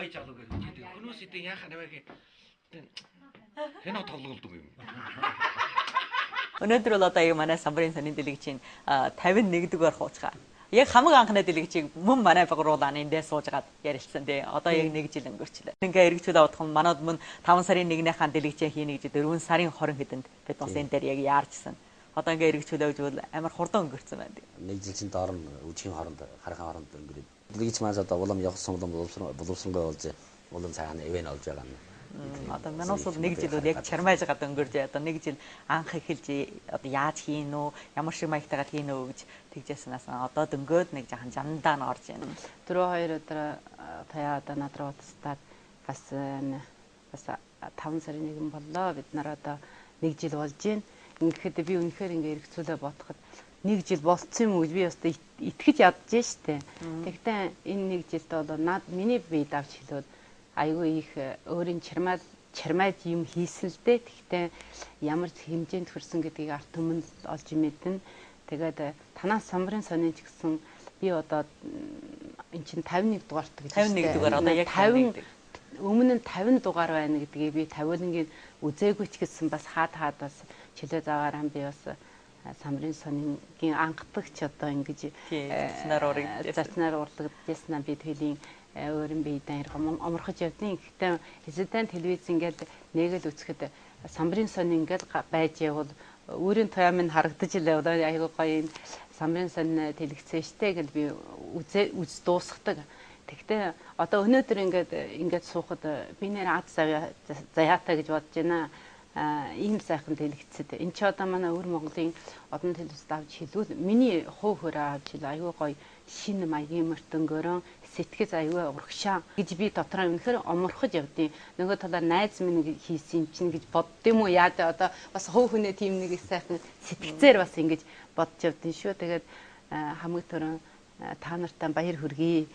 ай залуу гэж үжидэг. Хүмүүс эдэн яах нэмэх хэнэ тоглолдог юм. Өнөөдөр бол одоо манай самбарын сонин дэлгэцийн 51-р хуучгаа. Яг хамаг анхны дэлгэцийг мөн манай байгууллагын эндээ суужгаад ярилцсан тий. Одоо яг 1 жил өнгөрчлээ. Ингээ эргэжүүд авах юм манад мөн 5 сарын 1-ийнхаа дэлгэцээ хийнэ гэж 4 сарын 20 хэдэнд бид бас энэ дээр яг яарчсан. Одоо ингээ эргэжүүлээ гэж амар хурдан өнгөрцөн байна. 1 жил чинь доор нь үжигийн хооронд харахын хооронд өнгөрөөд. Дэлгэц маань одоо улам явах боловсронгой болж улам цаана ивэн олж байгаа юм. Одоо манайс бол 1 жил яг чармайж гад өнгөрж одоо 1 жил анх эхэлж одоо яаж хийн үү ямар шиг маягтайгаар хийн үү гэж тэгжсэнаас одоо дөнгөөд нэг жахан жандаа н орж байна. Дөрөв 2 өдөр таяа одоо над руу устдаад бас 5 сарын 1 боллоо бид нар одоо 1 жил болж байна. Ингээд би үнэхээр ингээ эргцүүлээ бодоход 1 жил болцсон юм уу гэж би бас итгэж ядж штэ. Тэгтээ энэ 1 жилд бол над миний бие давж хэлээд айгүй их өөрийн чармайд юм хийсэн л дээ. Тэгтээ ямар хэмжээнд хүрсэн гэдгийг арт түмэнд олж мэднэ. Тэгээд танаас самбарын сонин ч гэсэн би одоо эн чинь 51 дугаарт гэж 51 дугаар одоо яг 50 өмнө нь 50 дугаар байна гэдгийг би 50-ыг үзээгүй ч гэсэн бас хаад бас чөлөө заваараа би бас самбарын сонингийн анхдагч одоо ингэж зачнаар урлагджсэн би тэлийн өөрийн биедээ оморхож явдیں۔ Гэхдээ резидент телевиз ингээд нээгэл үзэхэд самбарын сонин ингээд байж явал өөрийн туяа минь харагдаж илээ. Одоо айгуу гоё самбарын сонин тэлэгцээ штэ гэж би үз дуусгадаг. Тэгтээ одоо өнөөдөр ингээд суухад би нэр ад заяатай гэж бодож байна. Ийм сайхан тэлэгцэд энэ ч одоо манай өвөр Монголын одон телевизд авч хэлвэл миний хувь хөрөө авч хэл айгүй гоё шинэ маягийн мөртөнгөөрөө сэтгэл аюу урагшаа гэж би дотроо үнэхээр оморхож явдیں۔ Нөгөө талаар найз минь хийсэн юм чинь гэж боддсон юм уу? Яа одоо бас хувь хүнээ тийм нэг их сайхан сэтгэлзээр бас ингэж бодож явдیں шүү. Тэгээд хамгийн түрүүн та нартай баяр хүргэе.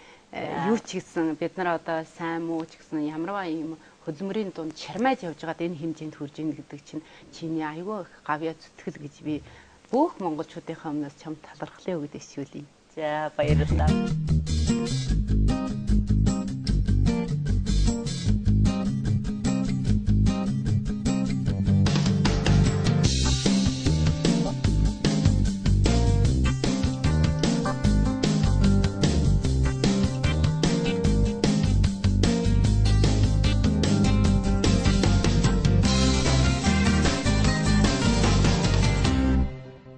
Юу ч гэсэн бид нар одоо сайн муу ч гэсэн ямарваа юм хөдөлмөрийн дунд чармайж явж байгаад энэ хэмжээнд хүрж ийн гэдэг чинь чиний аюу их гавьяа зүтгэл гэж би бүх монголчуудынхаа өмнөөс чамд талархлаа өгдөг шүүлээ. За баярлалаа.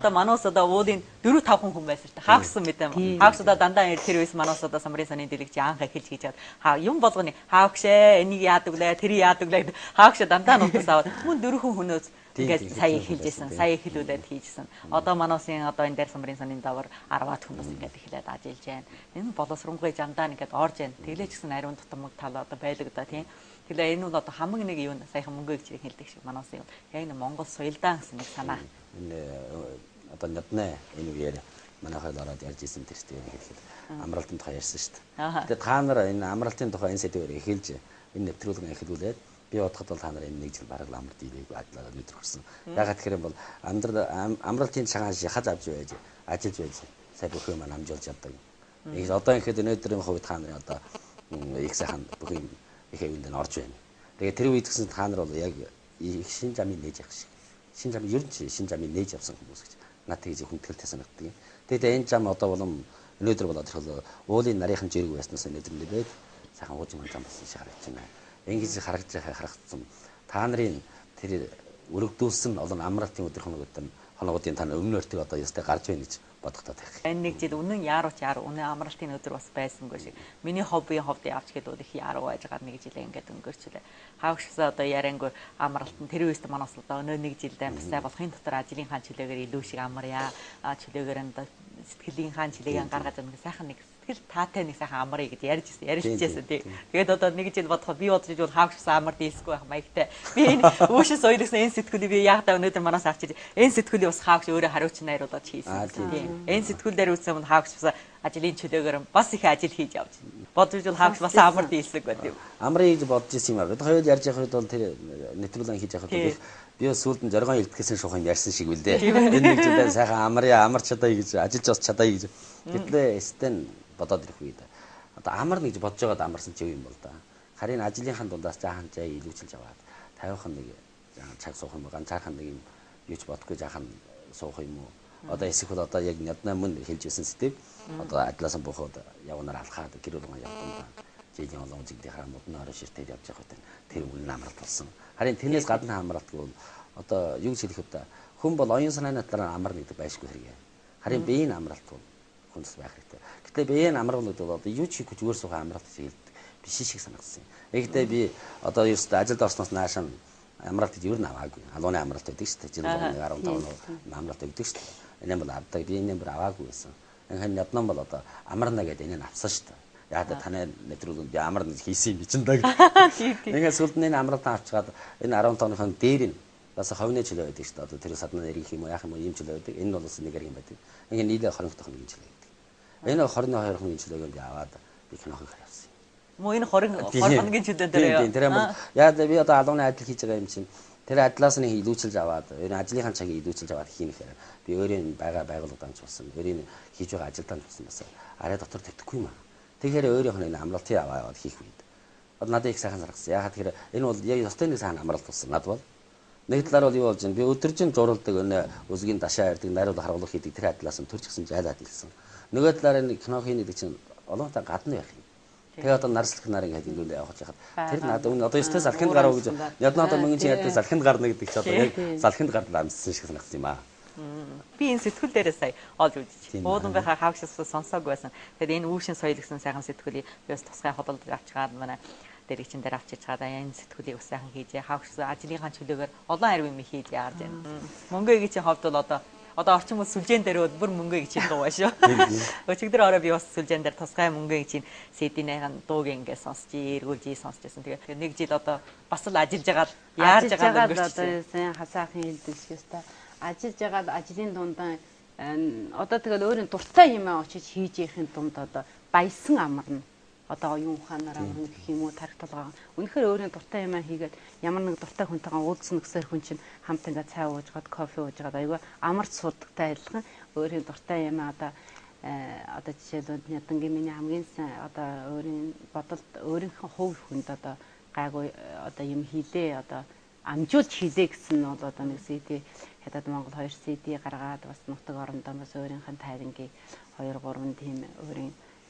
Манус одоо уулын 4-5 хүн байсан шүү дээ. Хаагсан мэт юм. Хаагс одоо дандаа тэр үес манус одоо самбарын сонин дэлгэц анх эхэлж хийж чад. Юм болгоны хаагшээ энийг яадаг лээ, тэр яадаг лээ. Хаагш дандаа нутас аваад мөн 4 хүнөөс ингээд сая эхэлжсэн, сая эхлүүлээд хийжсэн. Одоо манусын одоо энэ дээр самбарын сонин давар 10-аад хүмүүс ингээд эхлээд ажиллаж байна. Энэ боловсронгуй жандаа ингээд орж байна. Тэглээ ч гэсэн ариун тутамг тал одоо байлгадаа тийм. Тэглээ энэ нь одоо хамаг нэг юу саяхан мөнгө гэж хэлдэг шиг манусын яг нэг Монгол соёлдаа гэсэн нэг санаа. Одоо наднаа энэ үеэр манай хойд ороод ярьж исэн тэр сэдвээр хэлэхэд амралтын тухай ярьсан шүү дээ. Тэгээд та нар энэ амралтын тухай энэ сэдвээр эхэлж энэ нэвтрүүлэг эхлүүлээд би бодоход бол та нар энэ 1 жил бараг амралт хийлээгүй ажиллаад өдрөгсөн. Ягаад гэхээр бол амралтын цагаан шахаж авч байж ажиллаж байж сая бүх юм амжуулж чаддаг. Нэг одоо ихэд өнөөдрийн хувьд та нарын одоо их сайхан бүх юм их хэвэнд нь орж байна. Тэгээд тэр үед гэсэн та нар бол яг шинэ замыг нээж явах шиг. Шинэ зам ер нь шинэ замыг нээж явсан хүмүүс гэж наад тийж хүндэтгэлтэй санагддаг юм. Тэгээд энэ зам одоо болон өнөөдөр болоод ирэхэд уулын нарийнхан жирэг байснаас өнөөдөр нэлээд сайхан ууж зам болсон шиг харагдаж байна. Ингэж харагдсан та нарын тэр өргөдүүлсэн олон амралтын өдөр хоногуудын та нар өмнөөртөө одоо ястай гарч байна гэж бодох таа байх. Энэ 1 жил үнэн яарууч үнэн амралтын өдөр бас байсангүй шиг. Миний хоббийн ховд явж гээд бол их яруу байж байгаа 1 жил ингээд өнгөрчлээ. Хаагшсаа одоо яриангүй амралт нь тэр үест манаас одоо өнөө 1 жилдээ бас сай болохын дотор ажлынхаа чөлөөгөр илүү шиг амарья. Чөлөөгөр нь сэтгэлийнхаа чөлөөг гаргаж байгаа сайхан нэг сэтгэл таатай нэг сайхан амарья гэж ярьжсэн тий. Тэгээд одоо 1 жил бодоход би бодож бол хаагшсаа амар дийлсгүй байх маягтай. Би энэ үүшээс ойлгосон энэ сэтгүүлийг би яг та өнөөдөр манаас авчиж энэ сэтгүүлийг бас хаагш өөрөө хариуцсан найруулаад хийсэн. Энэ сэтгүүл дээр үзсэн хаагш бас ажлын чөлөөгөр бас их ажил хийж явж байна. Бодож бол хаагш бас амар дийлсэг байт юм. Амрыг бодож ирсэн юм аа. Бид хоёул ярьж байхад бол тэр нэвтрүүлэн хийж байхад би сүүлд нь жаргон илтгэсэн шухан ярьсан шиг үлдээ. Энэ 1 жилдээ сайхан амрья амар чадаа гэж ажиллаж бас чадаа гэж. Гэтэл эстэн бодоод ирэх үед одоо амар гэж бодож байгаад амарсан ч юм бол да. Харин ажлынхаа дундаас жаахан жаа илүүчилж аваад 50хан нэг цаг суух юм ганцаархан нэг юм юуч бодохгүй жаахан суух юм уу? Одоо эсвэл одоо яг няднаа мөн хэлжсэн сэтэв. Одоо ажлаас буухад явнаар алхаад гэр бүлийн явдсан. Жигийн олон үзэгдээ хараа модны орон ширтээд явж байгаа хөтэн тэр үнэн амралт болсон. Харин тэрнээс гадна амралтгүй бол одоо юу гэж хэлэх вэ? Хүн бол оюун санааны талаар амарна гэдэг байшгүй хэрэг. Харин биеийн амралт бол хүнс байх хэрэгтэй. Гэтэ биеийн амралт бол одоо юу ч хийхгүй зүгээр суухан амралт шиг биш шиг санагдсан. Гэхдээ би одоо ерөөсөө ажилд орсноос нааш амралт гэж юу н аваагүй. Алууны амралт байдаг шүү дээ. Жил 15 амралт өгдөг шүү дээ. Энэ бол авдаг би энэ бүр аваагүй байсан. Энэ яднан бол одоо амарна гэдэг энэ авсан шүү дээ. Яг таны нэтрүүл би амарна хийсэн юм чинь даа. Ингээд сүлд нь амралт авчгаад энэ 15-ын дээр нь бас ховны чөлөө байдаг шүү дээ. Одоо тэр садны нэрийнх юм уу яах юм уу ийм чөлөө байдаг. Энэ бол бас нэг юм байдаг. Ингээд нийлээ 22 хоногийн чөлөө байдаг. Энэ 22 хоногийн чөлөөг би аваад би кинохыг харсан. Мо энэ 20 хоногийн чөлөө дээр тийм тэр юм яа би одоо алууны ажил хийж байгаа юм чинь тэр ажлаас нь илүүчилж аваад өөр ажлынхаа цагийг илүүчилж аваад хийхээр би өөрийн байгаа байгууллагад амжуулсан өөрийн хийж байгаа ажилдаа амжуулсан бас арай дотор тавьдаггүй юм аа. Тэгэхээр өөрийнх нь амралтыг аваад хийх үед одоо надад их сайхан санагдсан. Яагаад тэгэхээр энэ бол яг ёстой нэг сайхан амралт болсон надад бол нэг талаар бол юу болж байна би өдөржин зурулдаг өнөө өзгийн дашаа ярддаг найруулга харгалах хийдэг тэр ажлаас нь төрч гисэн жайлаад ирсэн. Нөгөө талаар энэ кино хийх гэдэг чинь олон та гадна байх юм. Тэгээ одоо нарслах нар ингээд илүүл явах хахад тэр надад одоо ёстой салхинд гарав гэж ядна одоо мөнгө чинь яддаг салхинд гарна гэдэг чинь одоо яг салхинд гарна амжсан шиг санагдсан юм аа. Би энэ сэтгүүл дээрээ сая олж үзчих. Бууданбайхаа хавшаас сонсоогүй байсан. Тэгэхээр энэ үүшин соёл гэсэн сайхан сэтгүүлийг би бас тусгай худалдаж авчгаад манай дэрэгчин дээр авчиж чаад энэ сэтгүүлийг бас сайхан хийжээ. Хавшаас ажлынхаа чөлөөгөр олон арвин юм хийж яарж байна. Мөнгөгийн чинь ховд бол одоо орчин үеийн сүлжээн дээр бүр мөнгөгийн чинь дуу ба шүү. Өчигдөр орой би бас сүлжээн дээр тусгай мөнгөгийн чинь CD-ийн дууг ингээд сонсч эргүүлж сонсчихсан. Тэгээ нэг жил одоо бас л ажиллаж байгаад яарж байгаа одоо сайн хасаахан хэлдэг шүү дээ. Ажиллаж байгаад ажлын дундаа одоо тэгэл өөрийн дуртай юм очиж хийж яхин дунд одоо баясан амарна. Одоо оюун ухаанаар амарна гэх юм уу тарих толгоо. Үнэхээр өөрийн дуртай юм хийгээд ямар нэг дуртай хүнтэйгээ уулзсан гэсээр хүн чинь хамт ингээд цай уужгаад кофе уужгаад аяга амарч суудагтай адилхан өөрийн дуртай юм одоо жишээлбэл ядангийн миний хамгийн сайн одоо өөрийн бодолд өөрийнхөө хувь хүнд одоо гайгүй одоо юм хийлээ одоо амжуулж хийлээ гэсэн нь бол одоо нэг CD хятад Монгол 2 CD гаргаад бас нутаг орондоо бас өөрийнх нь тайвангийн 2 3 тийм өөрийн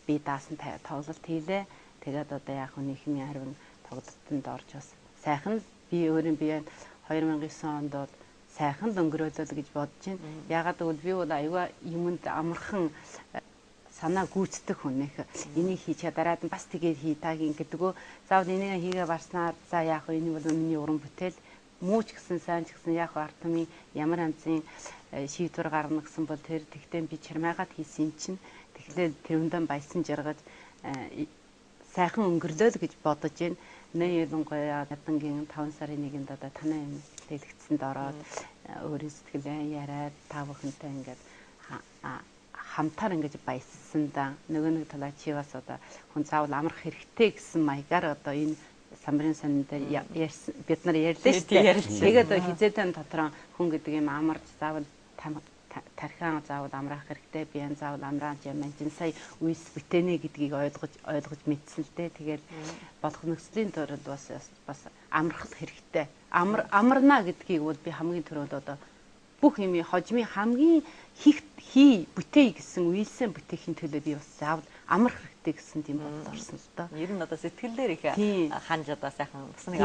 би даасан тоглолт хийлээ. Тэгээд одоо яг нийгмийн харин тоглолтод орж бас сайхан би өөрийн бие 2009 онд бол сайхан өнгөрөөлөл гэж бодож байна. Ягаад гэвэл би бол аюугаа юмд амархан санаа гүйцэтгэх хүн нэх энийг хийж дараад бас тэгээд хий тагийн гэдэгөө заавал энийг хийгээ барснаар за яг энэ бол миний уран бүтээл мууч гэсэн сайн ч гэсэн яг арт түмийн ямар амцын шийдвэр гаргана гэсэн бол тэр тэгтээ би чармайгаад хийсэн чинь тэгэхээр тэрүндэн баясан жаргаж сайхан өнгөрлөө гэж бодож байна. Нэ ялангуяа ядангийн 5 сарын 1-нд одоо танай юм дэлгэцэнд ороод өөрийн сэтгэлээ яриад та бүхэнтэй ингээд хамтаар ингэж баяссан да. Нөгөө нэг талаа чи бас одоо хүн заавал амрах хэрэгтэй гэсэн маягаар одоо энэ самбарын сонин дээр бид нар ярьлаа шүү дээ. Тэгээд хизээдэн дотроо хүн гэдэг юм амарч заавал тархиан заавал амраах хэрэгтэй, биеийн заавал амрааж юм сая үйс бүтэнэ гэдгийг ойлгож мэдсэн л дээ. Тэгээд болох нөхцөлийн төрөнд бас амрах хэрэгтэй. Амарна гэдгийг бол би хамгийн түрүүнд одоо бүх юм хожмын хамгийн бүтээе гэсэн үйлсэн бүтээхийн төлөө би бас заавал амрах хэрэгтэй гэсэн тийм бодол орсон л доо. Ер нь одоо сэтгэлээр их ханж одоо сайхан бас нэг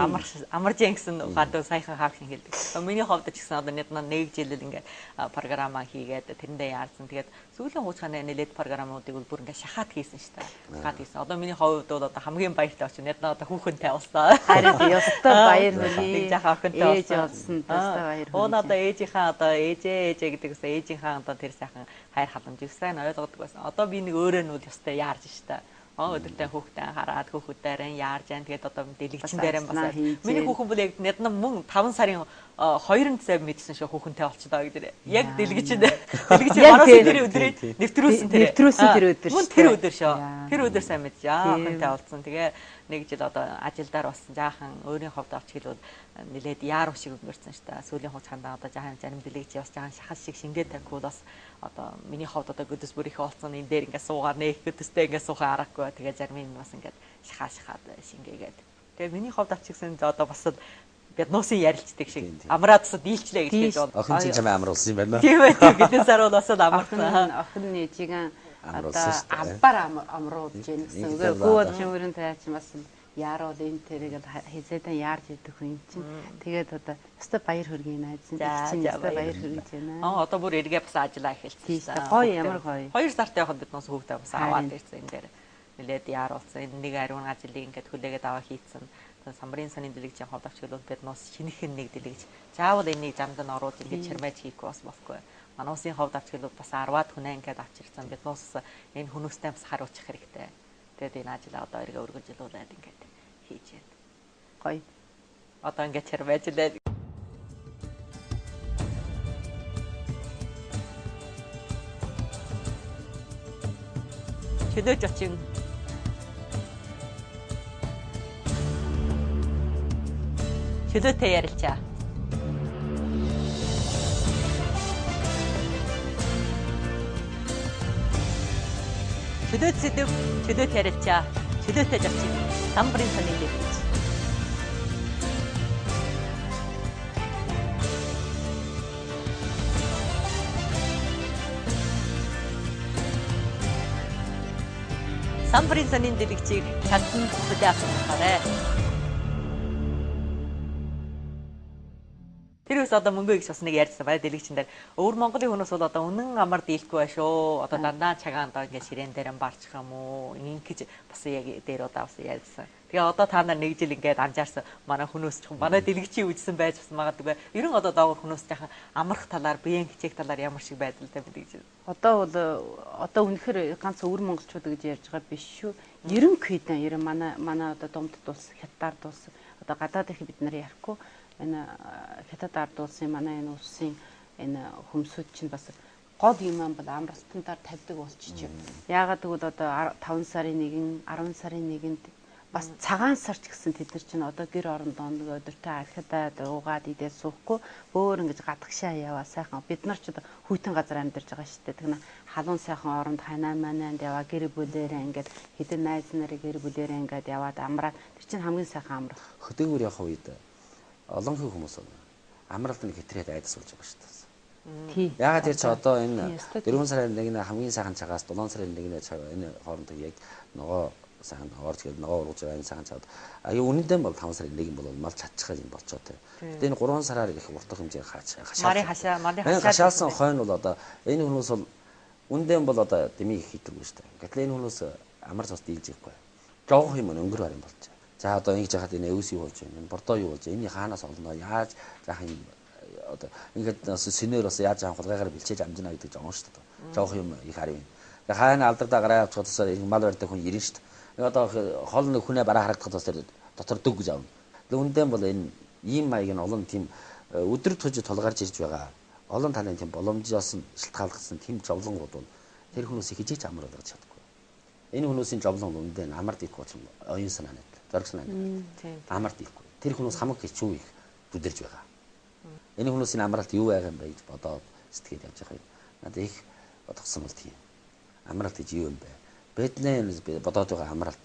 амарж яан гэсэн ухаад сайхан хаагшин хэлдэг. Миний хувьд ч гэсэн одоо нэг жилэл ингээд програма хийгээд тэрэндээ яарсан. Тэгээд сүүлийн хуучгааны нэлээд програмуудыг бүр ингээд шахаад хийсэн шүү дээ. Шахаад хийсэн. Одоо миний хувьд бол одоо хамгийн баяртай очив. Одоо хүүхэнтэй болсон. Харин ёстой баяр хүлээ. Нэг жахаа охинтой болсон. Ёстой баяр. Уун одоо ээжийнхаа одоо ээжээ гэдэгээс ээжийнхаа одоо тэр сайхан хайр халамжийг сайн ойлгодог байсан. Одоо би нэг өөрөө нь бол ёстой яарж штэ. Өдөртөө хүүхдээ хараад хүүхдээрэн яарж яан тэгээд одоо дэлгэцэн дээрэн бас миний хүүхэн бол яг надад мөн 5 сарын 2 сар мэдсэн шүү хүүхэнтэй болчихдоо гэдэг. Яг дэлгэцэн мараас тэр өдрөө нэвтрүүлсэн тэр өдөр шүү. Тэр өдөр шүү. Тэр өдөр сайн мэдж охинтой олцсон. Тэгээ нэг жил одоо ажилдаар бас жаахан өөрийн ховд авч хэлвэл нилээд яаруу шиг өнгөрцөн шүү дээ. Сүүлийн хугацаанд одоо жаахан зарим дэлгэц бас жаахан шахал шиг шингээд тавьхгүй бас одоо миний ховд одоо göдөс бүрийнхээ олцсон энэ дээр ингээд суугаар нээх göдөстэй ингээд суухаа аргагүй. Тэгээ зарим нь бас ингээд шахаад шингээгээд Тэгээ миний хувьд авчихсан одоо бас Бяднуусын ярилцдаг шиг амраадсаа дийлчлээ гэж байна. Охин чинь чамаа амруулсан юм байна. Тийм ээ. Бидний сар бол бас амарсан. Охин нээжигээ Амруулсан шүү дээ. Аббар амруулж яах гэсэн үг. Гүйд чимэрэн таач бас яарал энэ тэргээд хизээдэн яарж идэх юм чинь. Тэгээд одоо өстой баяр хүргэе найзсан. Чинь өстой баяр хүргэж байна. Одоо бүр эргээ бас ажиллаа эхэлсэн. Гоё ямар гоё. 2 сард явахад бид нус хүүхдээ бас аваад ирсэн энэ дээр. Нилээд яаруулсан. Энэ нэг ариун ажлыг ингээд хүлээгээд аваа хийцэн. Самбарын санийн дэлгэцийн хувьд авчглууд бид нус шинэхэн нэг дэлгэц. Заавал энийг замд нь оруулж ингээд чармайж хийхгүй бас болохгүй. Мануусын хувьд авчглууд бас 10-аад хүнээ ингээд авчирсан. Бид нус энэ хүмүүстэй бас харуулчих хэрэгтэй. Тэгээд энэ ажлаа одоо эргээ өргөжлүүлээд ингээд хийж байна. Гоё. Одоо ингээд чармайжлаа. Чөлөөж очин чөлөөтэй ярилцаа. Чөлөөт сэдв, чөлөөт ярилцаа, чөлөөтэй очин самбарын санийн дэлгэц. Самбарын санийн дэлгэцийг татсан хөдөлгөөс авахаарай. Тэр үс одоо мөнгө гэж бас нэг ярьсан бай дэлгэцэн дээр өвөр Монголын хүмүүс бол одоо үнэн амар дийлэхгүй байх шүү. Одоо дандаа цагаан одоо ингээд ширээн дээр барчих юм уу? Ингэж бас яг дээр одоо бас ярьсан. Тэгээ одоо та нар нэг жил ингээд анжаарсан манай хүмүүс ч манай дэлгэцийн үжсэн байж бас магадгүй. Ерөн одоо доогор хүмүүс жахан амрах талаар, биеийн хичээх талаар ямар шиг байдалтай бид гэж. Одоо үнэхээр ганц өвөр монголчууд гэж ярьж байгаа биш шүү. Ерөн күйдэн ерөн манай одоо Думд дулс, Хятад дулс одоо гадаад их бид нар ярихгүй. Энэ Хятад ард улсын манай энэ улсын энэ хүмүүсүүд чинь бас гол юм бол амралтандаар тавьдаг болчих. Яагаад гэвэл одоо 5 сарын 1, 10 сарын 1-нд бас цагаан сар ч гэсэн тэд нар чинь одоо гэр орондоо нэг өдөртөө архидаад уугаад идээд суухгүй өөр ингэж гадагшаа яваа сайхан бид нар ч одоо хүйтэн газар амьдарч байгаа шүү дээ. Тэгнэ халуун сайхан оронд ханаа манаанд яваа гэр бүлээрээ ингээд хэдэн найз нарыг гэр бүлээрээ ингээд яваад амраад тэр чинь хамгийн сайхан амрах. Хөдөөгөр явах үед олон хүмүүс амралтанд хэтрээд айдас болж байгаа шүү дээ. Тий. Яагаад тэр чи одоо энэ 4 сарын 1-ний хамгийн сайхан цагаас 7 сарын 1-ний цаг энэ хооронд яг нөгөө сайхан орж гээд нөгөө ургаж байгаа энэ сайхан цаад. Үнэндээ бол 5 сарын 1 бол мал чадчихсан юм болцоо тэ. Гэтэ энэ 3 сараар их уртах хэмжээ марын хашаалсан хойно бол одоо энэ хүмүүс бол үндэн бол одоо дэмий хийдэггүй шүү дээ. Гэтэл энэ хүмүүс амар цус дийлж ихгүй. Жоох юм өнгөр харин болчих. За одоо ингэж яхад энэ өвс юу болж байна? Бордоо юу болж байна? Эний хаанаас олно? Яаж заах юм одоо ингээд синээр бас яаж заах хулгайгаар бэлчээж амжина гэдэг жоон шүү дээ. Жоох юм их харин. Тэгээ хаана алдагдаа гараа авчихсаар энэ мал барьдаг хүн ирнэ шүү дээ. Одоо хол нэг хүнээ бараа харагдахад бас дотор дөг гэж авна. Тэгээ үндэн бол энэ ийм маяг нь олон тийм өдөр төж тулгарч ирж байгаа. Олон талын тийм боломжоос нь шилтгаалгасан тийм жовлонгууд бол тэр хүмүүсийг хижээж амар болгож чадахгүй. Энэ хүмүүсийн жовлон үндэн амар дихгүй ч оюун санаа нэг. Зоргосноо. Тийм. Амарт ихгүй. Тэр хүмүүс хамаг хичүү их бүдэрж байгаа. Энэ хүмүүсийн амралт юу байгаа юм бэ гэж бодоод сэтгэл явж байгаа юм. Надад их бодгосон бол тийм. Амралт гэж юу юм бэ? Биднээ бодоод байгаа амралт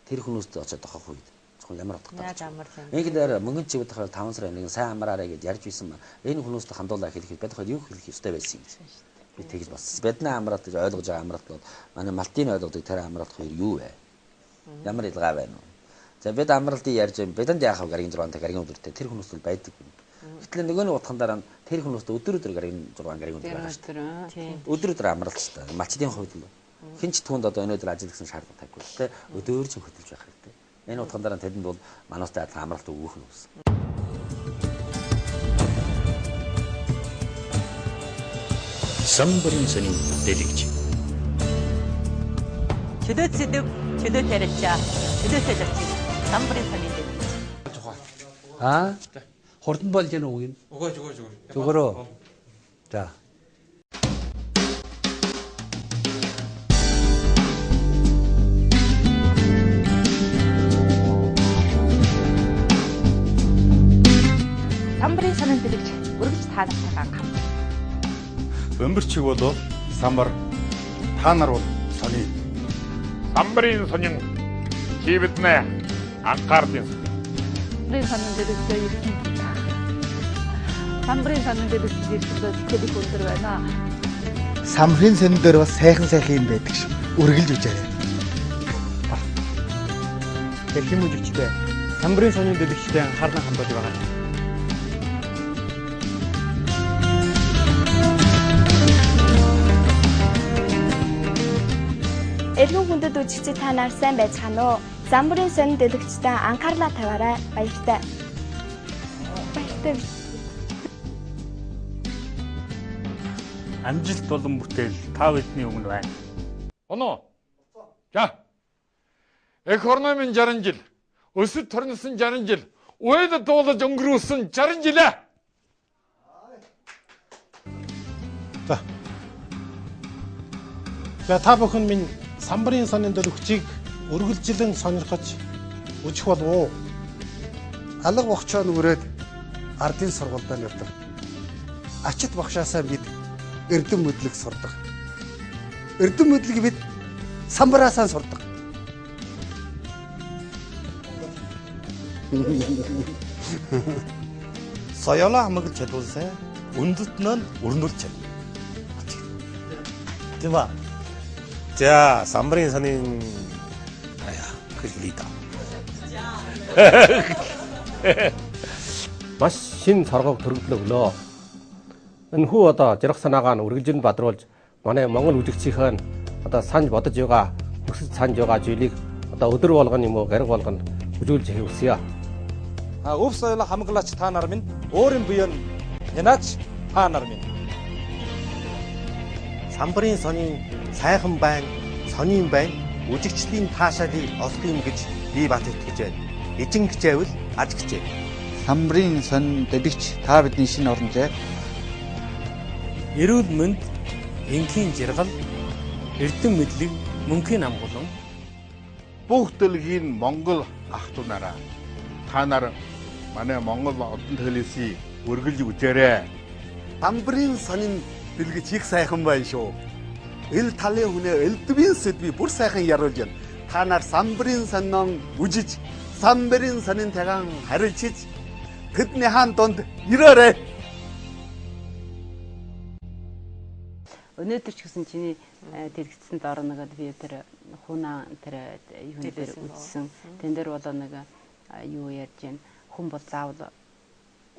тэр хүмүүст очиод тохох үед зөвхөн ямар утгатай. Яаж амарч юм. Ингээр мөнгөн чивэд тахад 5 сарын 1 сайн амраарэ гэж ярьж байсан ба энэ хүмүүст хандуулаа хэлэхэд бид хад юу хэлэх ёстой байсан юм бэ? Би тэгж бас биднээ амралт гэж ойлгож байгаа амралт бол манай малтын ойлгодог тэр амралт хоёр юу вэ? Ямар илгаа байна вэ? За бид амралтыг ярьж бидэнд яахав гаргийн 6 гаргийн өдөртэй тэр хүмүүс бол байдаг юм. Гэтэл нөгөө нэг утгандаар нь тэр хүмүүст өдөр гаргийн 6 гаргийн өдөр байгаа шүү дээ. Өдөр амралт шүү дээ. Малчдын хувьд л хинч түнд одоо өнөөдөр ажил гэсэн шаардлага тавьхгүй. Тэ өдөр ч хөтөлж байх хэрэгтэй. Энэ утгандаар нь тэдэнд бол манайтай амралт өгөх нь үс. Самбарын санийн дэлгэц. Чөлөөт сэдв, чөлөөт ярилцаа, чөлөөтэй зарчим. Самбарын санийн дэлгэц. Хурдан болж яана уу юм? Өгөөж. Зүгээрөө. За. Самбарын санийн дэлгэц өргөж таалагдсан хамт. Бөмбөрчиг бол самбар, та нар бол сони. Самбарын сонин чи биднээ анхаардын Самбарын сонин дэлгэцтэй ирсэн. Самбарын сонин дэлгэцтэй ирсэн сэтгэл их өндөр байна. Самбарын сонин дээр бас сайхан юм байдаг ш. Үргэлж үжээрэй. Дэлхийн мужигчтэй самбарын сонин дэлгэцтэй анхаарал хандуулж байгаа. Эргэн хүндэт үзэгчид та нар сайн байцгаана уу? Самбарын сонин дэлгэцтэй анхаарлаа тавиарай. Баяртай. Баяртай. Амжилт болон бүтээл та бидний өмнө байна. Оно. За. Экономийн 60 жил, өсөж торносон 60 жил, уяд дуулаж өнгөрүүлсэн 60 жил. За та бүхэн минь самбарын сонин дэлгэцийг үргэлжлэн сонирхож үзэх болов уу? Алга бохчоо нүрээд ардын сургуультай явдаг. Ачит багшаасаа бид эрдэм мэдлэг сурдаг. Эрдэм мэдлэг бид самбараасаа сурдаг. Соёлоо хамгаалж чадвалсай. Үндэстнээ нь өрнүүлж чад. Тийм ба. За, самбарын сонин хэллийда. Маш шин соргог төрөлдлөө өглөө. Энэхүү одоо жирах санаагаа нь үргэлжлэн бадруулж манай Монгол үзэгчийн одоо санаж бодож байгаа өсөж санаж байгаа зүйлийг одоо өдөр болгоно юм уу гариг болгоно үзүүлж хэвсэе. Өв соёлоо хамгаалаач та нар минь өөрийн биеийг янаач та нар минь. Самбарын сонин сайхан байна, сонин байна. Үзэгчдийн таашаалыг олох юм гэж би бат итгэж байна. Эжин хичээвэл аж хичээ. Самбарын сонин дэлгэц та бидний шинэ оронжээ. Эрүүл мэнд, энхийн жаргал, эрдэм мэдлэг, мөнхийн амгалан бүх дэлхийн Монгол ах トゥ нараа та нар манай Монгол одон төлөөсий үргэлж үзээрэй. Самбарын сонин дэлгэц их сайхан байна шүү. Эл талын хүнээ элдвийн сэдвийг бүр сайхан яруулж байна. Та нар самбарын сонин үжиж, самбарын сонинтайгаа харилцаж тэдний хаан донд ирээрэй. Өнөөдөр ч гэсэн чиний дэлгэцэнд орно гэдэг би тэр хунаа тэр юун дээр үзсэн. Тэн дээр болоо нэг юу ярьж байна. Хүн бол заавал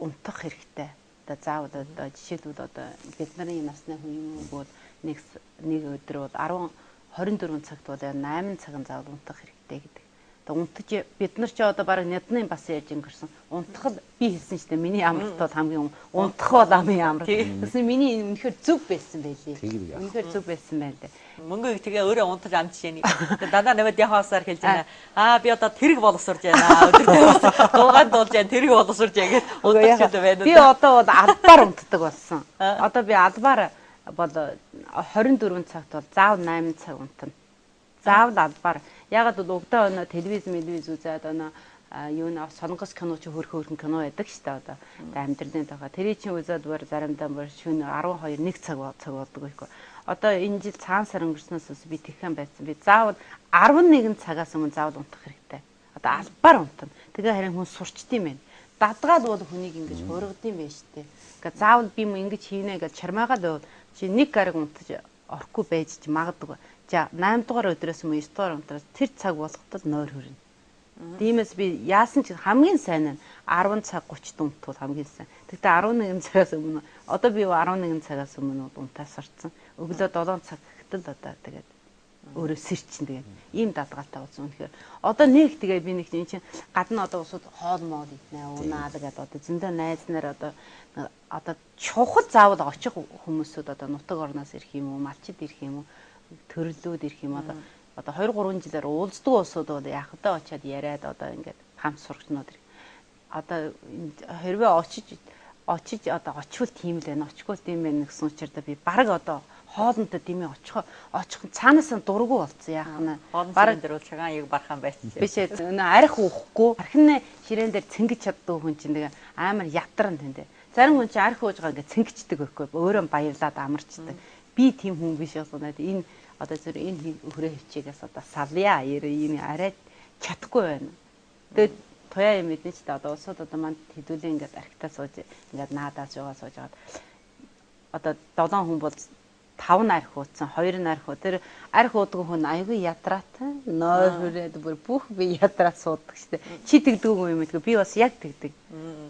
унтах хэрэгтэй. Одоо заавал одоо жишээлбэл одоо бид нарын насны хүн юм бол нэг өдөр бол 24 цагт бол 8 цагын заавал унтах хэрэгтэй гэдэг. Одоо унтаж бид нар ч одоо баг нядны бас яаж өнгөрсөн. Унтах би хэлсэн ч гэсэн миний амралт бол хамгийн унтах бол амын амралт. Тэгсэн миний үнэхээр зөв байсан байлээ. Үнэхээр зөв байсан байлээ. Мөнгө тэгээ өөрөө унтаж амжиж яаник. Дандаа навад яхаасаар хэлж байна. Би одоо тэрэг боловсурж байна. Өдөртөө дуугаад дуулж байна. Тэрэг боловсурж яа гэж унтаж байна. Би одоо албаар унтдаг болсон. Одоо би албаар бол 24 цагт бол заавал 8 цаг унтана. Заавал албаар. Ягаад бол өглөө телевиз үзээд юу нэ солонгос кино ч хөрхөн кино байдаг шүү дээ одоо амьдралын тухай. Тэрийг чинь үзээд бүр заримдаа бүр шөнө 12 1 цаг болдог байхгүй. Одоо энэ жил цаан сар өнгөрснөөс би тэгхэн байсан. Би заавал 11 цагаас өмнө заавал унтах хэрэгтэй. Одоо албаар унтана. Тэгээ харин хүн сурчдсан юм байна. Дадгаад бол хүнийг ингэж хургадсан байж тээ. Ингээ заавал би юм ингэж хийнэ гэж чармаагаад чи нэг гараг унтаж орохгүй байж ч магадгүй. За 8 дугаар өдрөөс мөн 9 дугаар унтраас тэр цаг болоход нойр хүрнэ. Тиймээс би яасан ч хамгийн сайн нь 10 цаг 30 унтвал хамгийн сайн. Тэгтээ 11 цагаас өмнө одоо би 11 цагаас өмнө унтаас сурцсан. Өглөө 7 цаг гэтэл одоо тэгээд өөрөө сэрчин тэгээд ийм даатгалтай болсон. Тэгэхээр одоо нэг тэгээд би нэг чинь гадна одоо усууд хоол моол иднэ унаа тэгээд одоо зөндөө найз нар одоо чухал заавал очих хүмүүсүүд одоо нутаг орноос ирэх юм уу, малчид ирэх юм уу, төрлүүд ирэх юм одоо 2-3 жилээр уулздаг улсууд бол яах вэ очиад яриад одоо ингээд хамт сурагчнууд одоо хэрвээ очиж одоо очивол тийм л байна, очихгүй тийм байна гэсэн учраас би баг одоо хоолндоо дэмий очих цаанаас нь дургу болцсон яах нь баг дээр бол цагаан яг бархан байсан. Биш ээ арх уухгүй архины ширээн дээр цэнгэж чаддаг хүн чинь тэгээ амар ятарн тэндээ. Зарим хүн чинь арх ууж байгаа ингээд цэнгэждэг байхгүй өөрөө баярлаад амарчдаг. Би тийм хүн биш байна. Энэ одоо зөв энэ хөрөө хөвчигээс одоо салъя энэ арай чадахгүй байна. Тэгээд туяа юм мэднэ ч та одоо улсууд одоо манд хэдүүлээ ингээд архитаа сууж ингээд наадаас жоо сууж хагаад одоо 7 хүн бол 5 арх уудсан 2 арх уу тэр арх уудаг хүн айгүй ядраатай нойр хүрээд бүр бүх би ядраад суудаг штэ чи тэгдэг юм мэдгүй би бас яг тэгдэг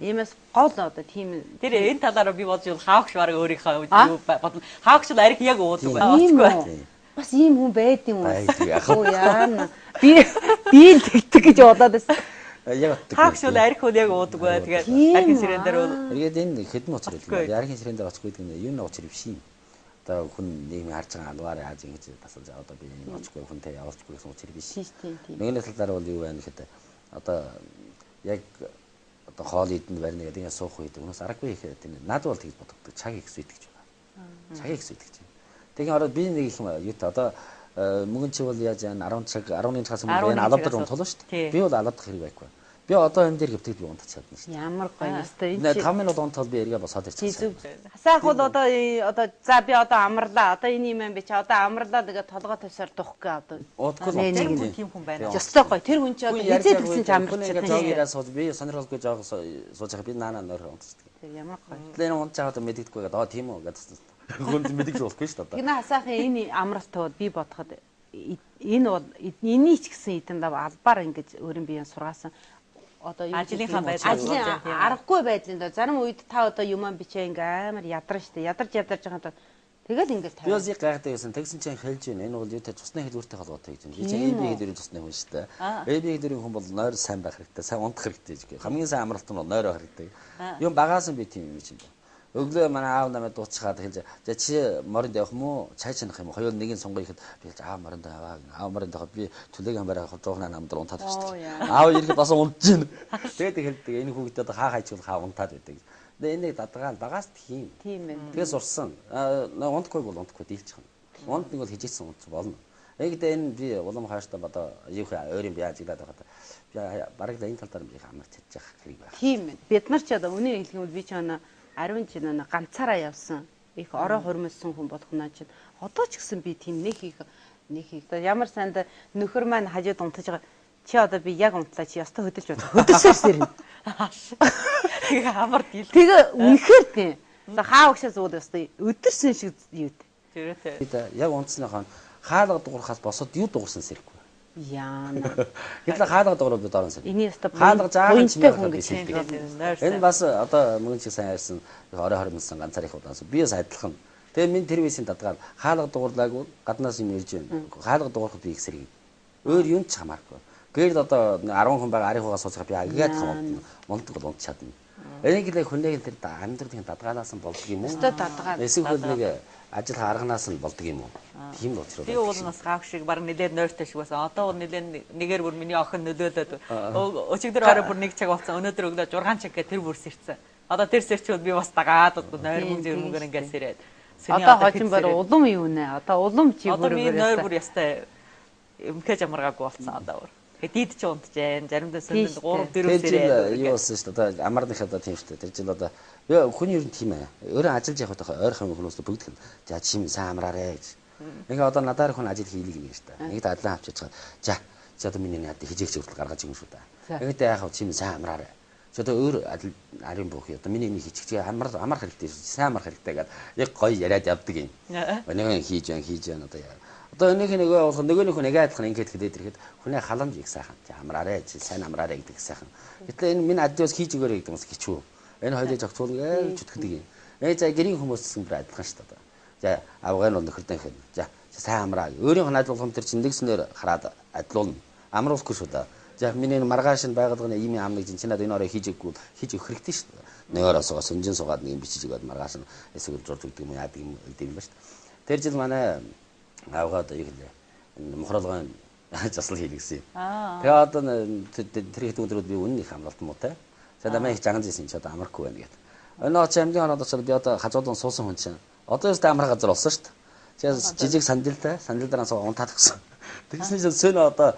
иймээс гол одоо тийм тэр энэ талаараа би бодож бол хаагш бараг өөрийнхөө юу бодлоо хаагш л арх яг уудаг байхгүй бас ийм хүн байд юм уу яана би л тэгдэг гэж бодоод байсан яг хаагш бол арх уу яг уудаг бай тэгээд архин сэрэн дээр тэгээд энэ хэдэн учир гэдэг юм архин сэрэн дээр очих гэдэг нь юу нэг учир биш юм одоо хүн нийгмийн харж байгаа алваар яаж ингэж тасалж одоо би энэ очихгүй хүнтэй явуулчихгүй гэсэн учир биш. Нэгний талаар бол юу байна гэхэд одоо яг одоо хоол идэнд барьна гэдэг нь суух үед өнөөс аргагүй ихэд тийм над бол тэгж бодогддог цаг их сүйдэг гэж байна. Цаг их сүйдэг чинь. Тэгэхээр ороод би нэг их юм юу та одоо мөнгөн чи бол яаж яана 10 цаг 11 цагаас өмнө энэ алавдар унтуулна шүү дээ. Би бол алавдах хэрэг байхгүй. Би одоо энэ дээр хэвтэж би унтаж чадна шүү дээ. Ямар гоё ёстой энэ 5 минут унтвал би эргээ босоод ирчихсэн. Хасаах бол одоо за би одоо амарлаа. Одоо энэ юм байна би чи одоо амарлаа тэгээ толгой тавьсаар духгүй одоо. Нэг тийм хүн байна. Ёстой гоё. Тэр хүн чи одоо хизээ тэгсэн ч амарлж чадна. Жогээрээ сууж би сонирхолгүй жоох сууж байгаа би наанаа нойр унтчихдаг. Ямар гоё. Тэр унтж байгаа одоо мэддэггүй гэдэг. Тийм үү гэдэг. Хүн мэддэгч болохгүй шүү дээ. Гинэ хасаахын энэ амралтууд би бодоход энэ бол энэний ч гэсэн эдэнд албаар ингэж өөрийн биеийн сургаасан одоо ажлынхаа байдлаар аргагүй байдлын доо зарим үед та одоо юмаа бичээ ингээ амар ядарна штэ ядарж байгаа тэгэл ингээл тавь. Би бас яг гайхдаг байсан. Тэгсэн чинь хэлж байна. Энэ бол юу те цусны хэлбэртэй холбоотой гэж байна. Би чинь AB хэлбэрийн цусны хүн штэ. AB хэлбэрийн хүн бол нойр сайн байх хэрэгтэй, сайн унтах хэрэгтэй гэж. Хамгийн сайн амралт нь бол нойроо хэрэгтэй. Юм багаас нь би тийм юм чинь. Өглөө манай аав намайг дуусчихад хэлж за чи моринд явах юм уу? Цай чинах юм уу? Хоёул нэг нь сонгоё гэхэд би хэлж аав моринд яваа. Аав моринд явах би төлөг амбараа жоохна намдар унтаад очсон. Аав ирэхэд бас унтж байна. Тэгээд хэлдэг энэ хүүхдээ одоо хаа хайчвал хаа унтаад байдаг. Тэгээд энийг дадгаал багаас тийм. Тийм ээ. Тэгээд сурсан. Унтахгүй бол унтахгүй дийлчих юм. Унт нэг бол хижээсэн унт болно. Тэгэхдээ энэ би улам хааштай одоо юу хэ өөрийн бие ажиглаад байгаад би бараг л энэ тал дээр би хамаарч чадчих хэрэг байна. Тийм ээ. Бид нар ч одоо үнэ хэлэх юм бол би ч Ариун ч нэг ганцаараа явсан их орой хурмилсан хүн болох нь чинь одоо ч гэсэн би тийм нэг их ямар санд нөхөр маань хажууд унтаж байгаа чи одоо би яг унтлаа чи ястаа хөдөлж байна хөдөлсөөр сэрнэ тэгээ хамар дийл тэгээ үнэхээр тийм за хаа өгшөө зууд ястаа өдөрсөн шиг юу тэ яг унтсныхаа хаалга дуурахаас босоод юу дуурсан сэрхгүй яана хэдлээ хаалга дуурал бид орон сэр эний ястаа хаалга жаахан чимээ хүн гэж энэ бас одоо мөн чи сайн ярьсан орой хормсон ганцаар их удаансан би бас адилхан тэгээ минь тэр висийн дадгаал хаалга дуурлаагүй гаднаас юм ирж байна хаалга дуурахад би их сэрэг өөр юм ч хамааргүй гэрд одоо 10 хүн байгаа арийнхуугаа сууцгаа би агаад хамт унтдаг бол унт чадна энийг л хүнээг тэр амьдралын дадгаалаас нь болдог юм уу эсвэл нэг ажил харганаас нь болдог юм уу тийм л учраас би уулнаас хаах шиг баг нэлээд нойртой шиг байсан одоо нэлээд нэгээр бүр миний охин нөлөөлөд өчигдөр орой бүр 1 цаг болсон өнөөдөр өглөө 6 цаг гэх тэр бүр сэрсэн одоо тэр сэрчүүд би бас дагаад нойр мөнгө зөрмөнгөр ингээд сэрээд одоо хожим бар улам юу нэ одоо улам чи бүр нойр бүр ястай мкэж амаргаагүй болсон одоо бүр дид ч унтж जैन заримдаа сонд 3 4 сэрээд юу болсон шүү дээ одоо амарных одоо тийм шүү дээ тэр жил одоо хүний ер нь тийм ээ өөрөө ажиллаж явах ойрхон хүмүүс бүгд гэн за чим сайн амраарэ гэж ингээ одоо надаар хүн ажил хийлэг нэг шүү дээ нэг дадлан авчиж чад за одоо миний яд хижээгч хүртэл гаргаж өгнө шүү дээ ингээд яхав чим сайн амраарэ ч одоо өөр арын буух одоо миний нэг хичгч амрах хэрэгтэй сайн амрах хэрэгтэй гэдэг яг гоё яриад явдаг юм нэг хийж байна одоо энийх нөгөө болох нөгөөнийх нь яг адилхан ингээд хэлээд ирэхэд хүнээ халамж их сайхан амраарэ сайн амраарэ гэдэг сайхан гэтэл энэ миний адилс хийж өгөөрэй гэдэг юмс хичүү энэ хоёулаа зохицуулна гэж чөтгдөг юм за гэрийн хүмүүс гэсэн бүр адилхан шүү дээ за авгаа нь бол нөхөрдөө хэн за сайн амраа өөрийнх нь адил болгон тэр чинь нэгснээр хараад адилуулна амруулахгүй шүү дээ за миний маргааш нь байгуулгын ийм ам нэг чинь надад энэ орой хийж өгөхгүй хийж өгөх хэрэгтэй шүү дээ нэг ороосоо сүнжин суугаад нэг юм бичиж өгөөд маргааш нь эсвэл журд өгдөг юм яадаг юм гэдэг юм ба шүү дээ тэр жил манай авгаад юу гэлээ мохролгын засал хийлгэсэн. Тэгээ одоо тэр их өдрүүд би үнэн их амралт муутай. За намайг жаган зэсэн ч одоо амархгүй байна гэдэг. Өнөө ч амгийн ороод очоод би одоо хажуудан суусан хүн чинь одоо ёстой амрах газар болсон шүү дээ. Тэгээ жижиг сандал дараас унтаад гисэн. Тэгсэн чинь сөнө одоо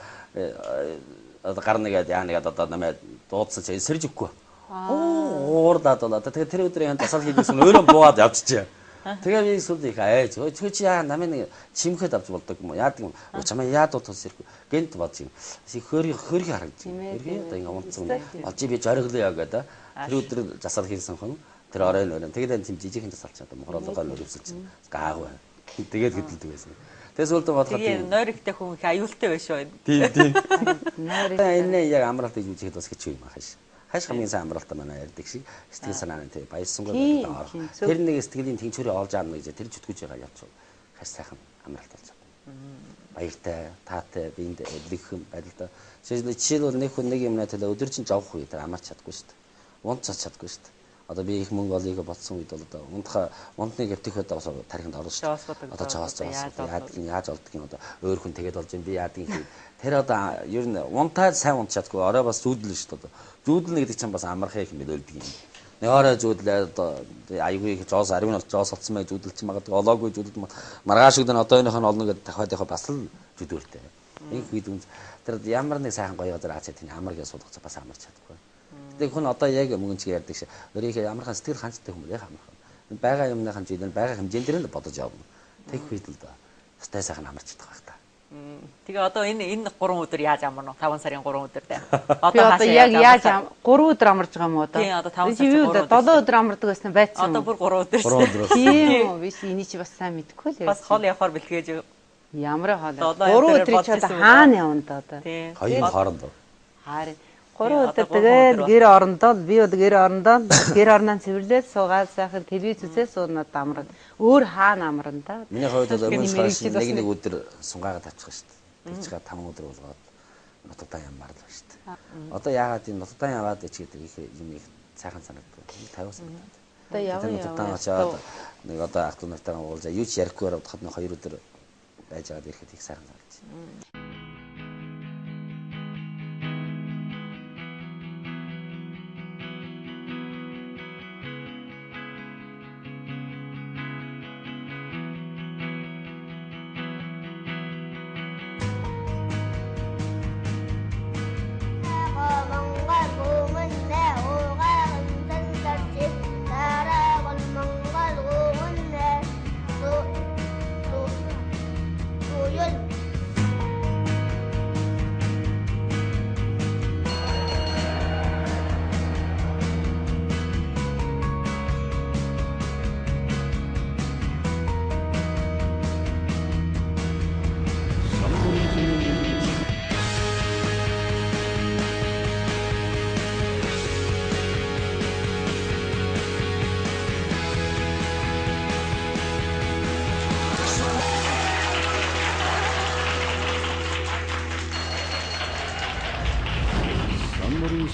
гар нэгээд яа нэгээд одоо намайг дуудсан чинь сэрж өгөхгүй. Уурдаад болоо. Тэгээ тэр өдрийн засал хийлгэсэн өөрөө буугаад явчихжээ. Тэгээ би сүлд их аяж чи намайг нэг чимхэд авч болдог юм уу? Яадаг юм? Чамаа яад утас ирэх гэнт бодож юм. Хөрхи харагдаж байна. Хөрхи одоо ингэ унтсан. Олжи би зориглоо гэдэг. Тэр өдөр засал хийсэн хүн. Тэр орой нөрөн. Тэгээд тийм жижигхэн засалч одоо мохролгоо нөрөвсөлж гаагав. Тэгээд хөдөлдөг байсан. Тэгээс үлдэн бодоход тийм нойрогтой хүн их аюултай байх шүү. Тийм. Энэ яг амралт гэж үзэхэд бас хэцүү юм ааш. Хаш хамгийн сайн амралтаа манай ярьдаг шиг сэтгэл санааны тий баярсангүй байдаг. Тэр нэг сэтгэлийн тэнцвэрийг олж аана гэж тэр чөтгөж байгаа явж байгаа. Хаш сайхан амралт болж байгаа. Баяртай, таатай, биенд эдлэгхэн байдалтай. Жишээлбэл нэг хүн нэг юмнаа төлөө өдөржин жавах үед амарч чадахгүй шүү дээ. Унтцаж чадахгүй шүү дээ. Одоо би их мөнгө олъё гэж бодсон үед бол одоо унтныг эвтэх удаа тариханд орно шүү дээ. Одоо чаас яаж олддог юм одоо өөр хүн тэгээд болж юм би яадаг юм. Тэр одоо ер нь унтаад сайн унт чадгүй орой бас зүүдэлнэ шүү дээ. Зүүдэлнэ гэдэг чинь бас амархай юм билээ юм. Нэг орой зүүдлээ одоо аягүй их жоос 10 минут жоос олцсон мэй зүүдэлч магадгүй олоогүй зүүдэлт маргааш өдөр одоо энийх нь олно гэдэг дахиад яхаа бас л зүүдвэртэй. Инх үед тэр ямар нэг сайхан гоё газар аачаад тийм амаргийн суулгац бас амарч чадахгүй. Тэг хүн одоо яг мөнгөн чиг ярьдаг шиг өөрийнхөө амархан сэтгэл ханцтай хүмүүс яг амархан. Бага юмны хэмжээнд бага хэмжээнд л бодож явна. Тэг үед л да. Стай сайхан амарч чадах байх та. Тэгээ одоо энэ 3 өдөр яаж амарна уу? 5 сарын 3 өдөр дээ. Одоо яг яаж 3 өдөр амарч байгаа юм уу одоо? Тийм одоо 5 сарын 7 өдөр амардаг байсан байсан. Одоо бүр 3 өдөр. Тийм үү? Биш энийг чи бас сайн мэдгүй л байна. Бас хол явахаар бэлтгэж ямар хоол. 3 өдрийг ч одоо хаана явна да одоо? Хоёр хоорондоо. Харин 3 өдөр тэгээд гэр орондоо би бол гэр орондоо гэр орноо цэвэрлээд суугаад сайхан телевиз үзээ суунаад амраад өөр хаана амран да. Миний хувьд бол нэг өдөр сунгаагаад авчих шүү дээ. Тэгж 5 өдөр болгоод нутагтаа ямарл ба шүү дээ. Одоо яагаад энэ нутагтаа яваад ичгээд их юм их сайхан санагдав. 50 санагдав. Одоо яваа нутагтаа очоод нэг одоо ах トゥ нартайгаа уулзаа юу ч ярихгүй бодоход 2 өдөр байж аваад ирэхэд их сайхан санагдав.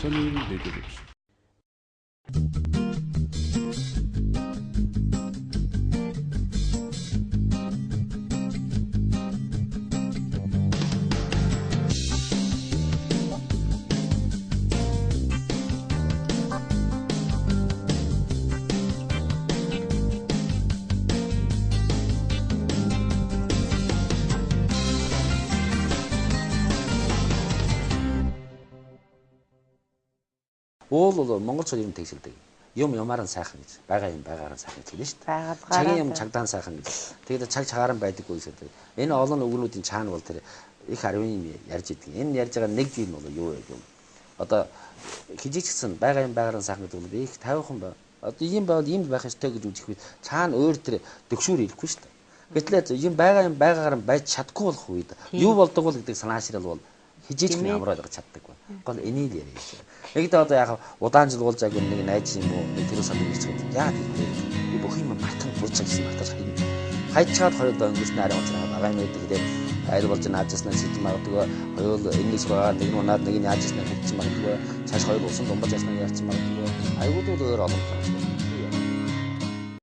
선임 내드립시다. Уул монголчууд юм тэгшилдэг. Юм ямаар нь сайхан гэж. Бага юм байгаараа сайхан гэж хэлнэ шүү дээ. Цагийн юм чагдаан сайхан гэж. Тэгээд цаг цагаар нь байдаггүй гэсэн. Энэ олон өвгнүүдийн цаана бол тэр их 10 юм ярьж идэг. Энэ ярьж байгаа нэг зүйл нь бол юу вэ гэвэл одоо хижигчсэн бага юм байгаараа сайхан гэдэг нь их 50хан ба. Одоо ийм байвал ийм байх ёстой гэж үзэх үед цаана өөр тэр төгшүүр ирэхгүй шүү дээ. Гэтэл юм бага юм байгаагаар нь байж чадахгүй болох үед юу болдог бол гэдэг санаашрал бол хижиж хүн амраад чаддаг ба. Гол энийг яриа шүү. Ягд одоо яг удаан жил уулзааг нэг найз юм уу тэр санаа гэж хэлдэг. Яагаад гэвэл би бүх юм мартах буцаж гэсэн мартаж хайна. Хайчаад хоёр доо өнгөрсөн арай уцаа багаан мэддэг. Айл болж наажснаа сэж магадгүй хоёул энэс байгаа нэг нь унаад нэг нь яажснаа хэлчих магадгүй. Цааш хоёр усан думбаж яснаа яарч магадгүй. Айгуудууд өөр олон байна.